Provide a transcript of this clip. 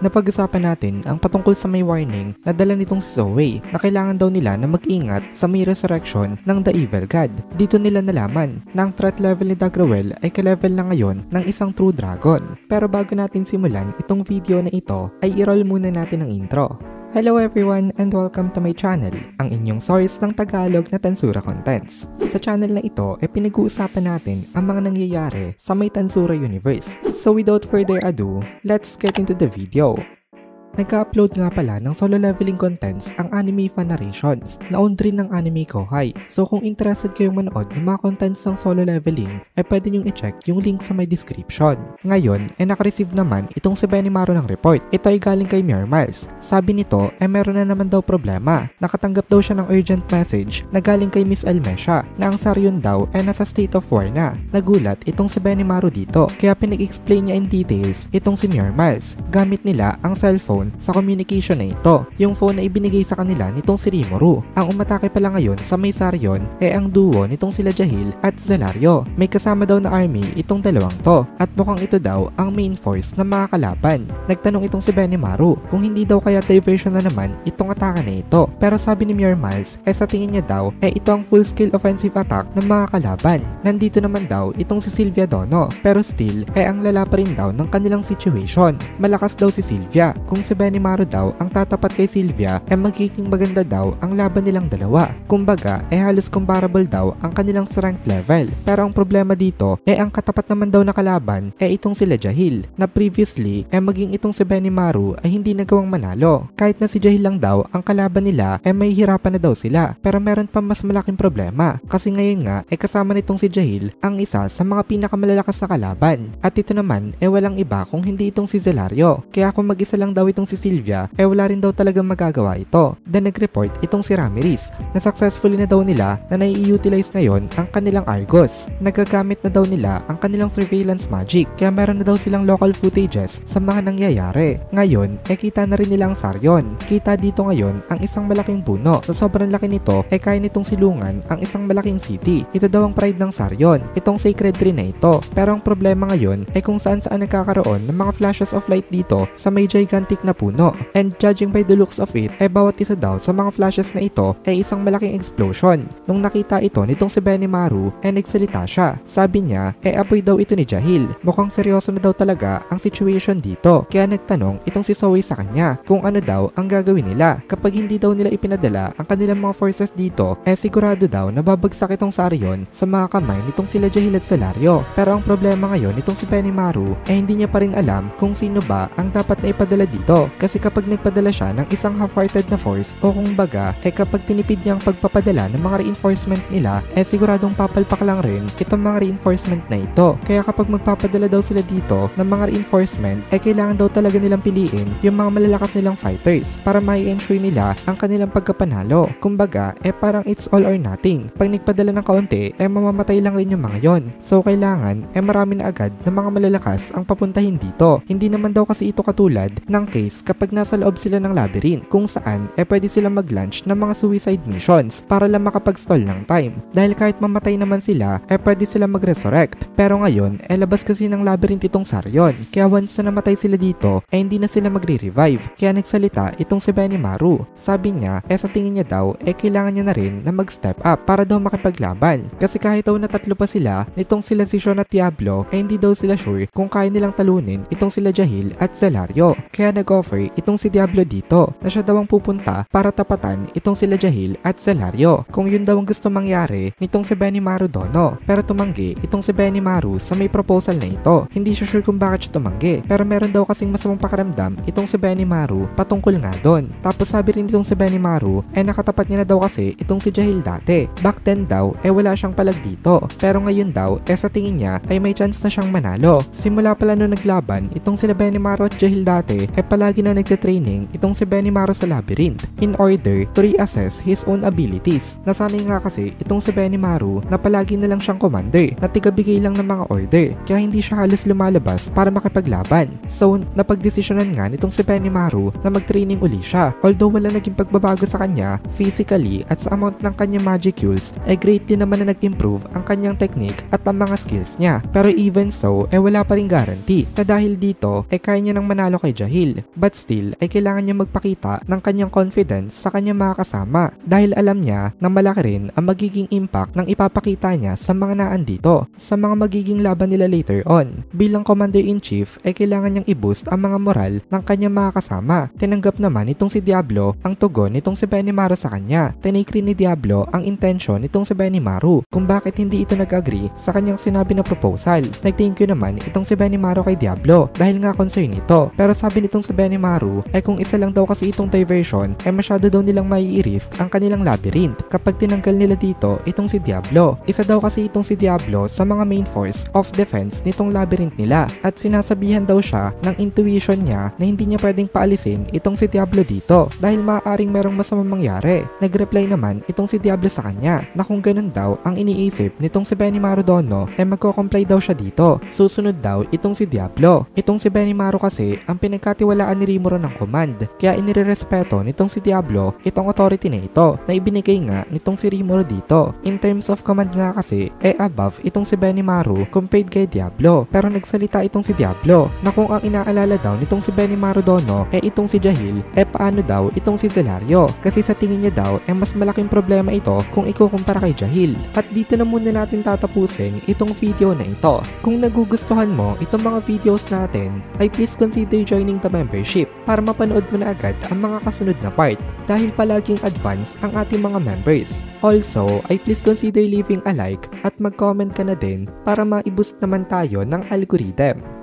napag-usapan natin ang patungkol sa may warning na dala nitong si Zoe na kailangan daw nila na mag-ingat sa may resurrection ng The Evil God. Dito nila nalaman na ang threat level ni Dagrawel ay ka-level na ngayon ng isang true dragon. Pero bago natin simulan itong video na ito ay i-roll muna natin ang intro. Hello everyone and welcome to my channel, ang inyong source ng Tagalog na Tansura Contents. Sa channel na ito ay pinag-uusapan natin ang mga nangyayari sa may Tansura Universe. So without further ado, let's get into the video. Nagka-upload nga pala ng solo leveling contents ang Anime Fan Narrations na owned rin ng Anime Kohai. So kung interested kayong manood ng mga contents ng solo leveling, ay pwede nyong i-check yung link sa my description. Ngayon, ay nakareceive naman itong si Benimaru ng report. Ito ay galing kay Muir Miles. Sabi nito, ay meron na naman daw problema. Nakatanggap daw siya ng urgent message na galing kay Miss Almesia na ang Saryon daw ay nasa state of war na. Nagulat itong si Benimaru dito, kaya pinag-explain niya in details itong si Muir Miles. Gamit nila ang cellphone sa communication na ito, yung phone na ibinigay sa kanila nitong si Rimuru. Ang umatake pala ngayon sa may Saryon ay ang duo nitong sila Jahil at Zelario. May kasama daw na army itong dalawang to at mukhang ito daw ang main force ng mga kalaban. Nagtanong itong si Benimaru kung hindi daw kaya diversion na naman itong atake na ito, pero sabi ni Muir Miles sa tingin niya daw ito ang full scale offensive attack ng mga kalaban. Nandito naman daw itong si Sylvia Dono, pero still ang lala pa rin daw ng kanilang situation. Malakas daw si Sylvia. Kung si Benimaru daw ang tatapat kay Sylvia magiging maganda daw ang laban nilang dalawa. Kumbaga halos comparable daw ang kanilang strength level. Pero ang problema dito ang katapat naman daw na kalaban itong sila Jahil na previously maging itong si Benimaru ay hindi nagawang manalo. Kahit na si Jahil lang daw ang kalaban nila may hirapan na daw sila. Pero meron pa mas malaking problema kasi ngayon nga kasama nitong si Jahil ang isa sa mga pinakamalalakas na kalaban. At ito naman walang iba kung hindi itong si Zelario. Kaya kung mag-isa lang daw itong si Sylvia wala rin daw talagang magagawa ito. Then nag-report itong si Ramirez na successfully na daw nila na nai-utilize ngayon ang kanilang Argos. Nagagamit na daw nila ang kanilang surveillance magic, kaya meron na daw silang local footages sa mga nangyayari. Ngayon kita na rin nila ang Saryon. Kita dito ngayon ang isang malaking puno. Sa sobrang laki nito kaya nitong silungan ang isang malaking city. Ito daw ang pride ng Saryon, itong sacred tree na ito. Pero ang problema ngayon kung saan nagkakaroon ng mga flashes of light dito sa may gigantic na puno. And judging by the looks of it, bawat isa daw sa mga flashes na ito isang malaking explosion. Nung nakita ito nitong si Benimaru, nagsalita siya. Sabi niya, apoy daw ito ni Jahil. Mukhang seryoso na daw talaga ang situation dito. Kaya nagtanong itong si Zoe sa kanya kung ano daw ang gagawin nila. Kapag hindi daw nila ipinadala ang kanilang mga forces dito, sigurado daw na babagsak itong Saryon sa mga kamay nitong sila Jahil at Zelario. Pero ang problema ngayon nitong si Benimaru hindi niya pa rin alam kung sino ba ang dapat na ipadala dito. Kasi kapag nagpadala siya ng isang half-hearted na force o kung baga kapag tinipid niya ang pagpapadala ng mga reinforcement nila siguradong papalpak lang rin itong mga reinforcement na ito. Kaya kapag magpapadala daw sila dito ng mga reinforcement kailangan daw talaga nilang piliin yung mga malalakas nilang fighters para mai-ensure nila ang kanilang pagkapanalo. Kumbaga parang it's all or nothing. Pag nagpadala ng kaunti mamamatay lang rin yung mga yon. So kailangan marami na agad na mga malalakas ang papuntahin dito. Hindi naman daw kasi ito katulad ng case kapag nasa loob sila ng labyrinth kung saan pwede silang mag-launch ng mga suicide missions para lang makapag-stall ng time. Dahil kahit mamatay naman sila pwede silang mag-resurrect. Pero ngayon labas kasi ng labyrinth itong Saryon. Kaya once na namatay sila dito hindi na sila magre-revive. Kaya nagsalita itong si Benimaru. Sabi niya sa tingin niya daw kailangan niya na rin na mag-step up para daw makipaglaban. Kasi kahit daw na tatlo pa sila nitong sila Zishon at Diablo hindi daw sila sure kung kaya nilang talunin itong sila Jahil at Zelario. Kaya nag-offer itong si Diablo dito na siya daw ang pupunta para tapatan itong sila Jahil at Zelario kung yun daw ang gusto mangyari nitong si Benimaru Dono. Pero tumanggi itong si Benimaru sa may proposal na ito. Hindi siya sure kung bakit siya tumanggi, pero meron daw kasing masamang pakiramdam itong si Benimaru patungkol nga doon. Tapos sabi rin itong si Benimaru nakatapat niya na daw kasi itong si Jahil dati. Back then daw wala siyang palag dito, pero ngayon daw sa tingin niya may chance na siyang manalo. Simula pala nung naglaban itong sila Benimaru at Jahil dati palagi na nagte-training itong si Benimaru sa labyrinth in order to reassess his own abilities. Nasanay nga kasi itong si Benimaru na palagi na lang siyang commander na tigabigay lang ng mga order, kaya hindi siya halos lumalabas para makipaglaban. So napagdesisyonan nga nitong si Benimaru na mag-training uli siya. Although wala naging pagbabago sa kanya physically at sa amount ng kanyang magicules greatly naman na nag-improve ang kanyang technique at ang mga skills niya. Pero even so wala pa rin guarantee na dahil dito kaya niya nang manalo kay Jahil. but still ay kailangan niya magpakita ng kanyang confidence sa kanyang mga kasama dahil alam niya na malaki rin ang magiging impact ng ipapakita niya sa mga naandito sa mga magiging laban nila later on. Bilang Commander-in-Chief ay kailangan niyang i-boost ang mga moral ng kanyang mga kasama. Tinanggap naman itong si Diablo ang tugon nitong si Benimaru sa kanya. Tinake rin ni Diablo ang intention nitong si Benimaru kung bakit hindi ito nag-agree sa kanyang sinabi na proposal. Nag-thank you naman itong si Benimaru kay Diablo dahil nga concern ito. Pero sabi nitong si Benimaru ay kung isa lang daw kasi itong diversion ay masyado daw nilang mai-risk ang kanilang labyrinth kapag tinanggal nila dito itong si Diablo. Isa daw kasi itong si Diablo sa mga main force of defense nitong labyrinth nila at sinasabihan daw siya ng intuition niya na hindi niya pwedeng paalisin itong si Diablo dito dahil maaaring merong masamang mangyari. Nag-reply naman itong si Diablo sa kanya na kung ganun daw ang iniisip nitong si Benimaru Dono ay magko-comply daw siya dito. Susunod daw itong si Diablo. Itong si Benimaru kasi ang pinagkatiwalaan ni Rimuru ng command kaya inirerespeto nitong si Diablo itong authority na ito na ibinigay nga nitong si Rimuru dito. In terms of command nga kasi above itong si Benimaru compared kay Diablo pero nagsalita itong si Diablo na kung ang inaalala daw nitong si Benimaru Dono itong si Jahil paano daw itong si Zelario kasi sa tingin niya daw mas malaking problema ito kung ikukumpara kay Jahil. At dito na muna natin tatapusin itong video na ito. Kung nagugustuhan mo itong mga videos natin ay please consider joining the membership para mapanood mo na agad ang mga kasunod na part dahil palaging advance ang ating mga members. Also ay please consider leaving a like at mag-comment ka na din para ma-boost naman tayo ng algorithm.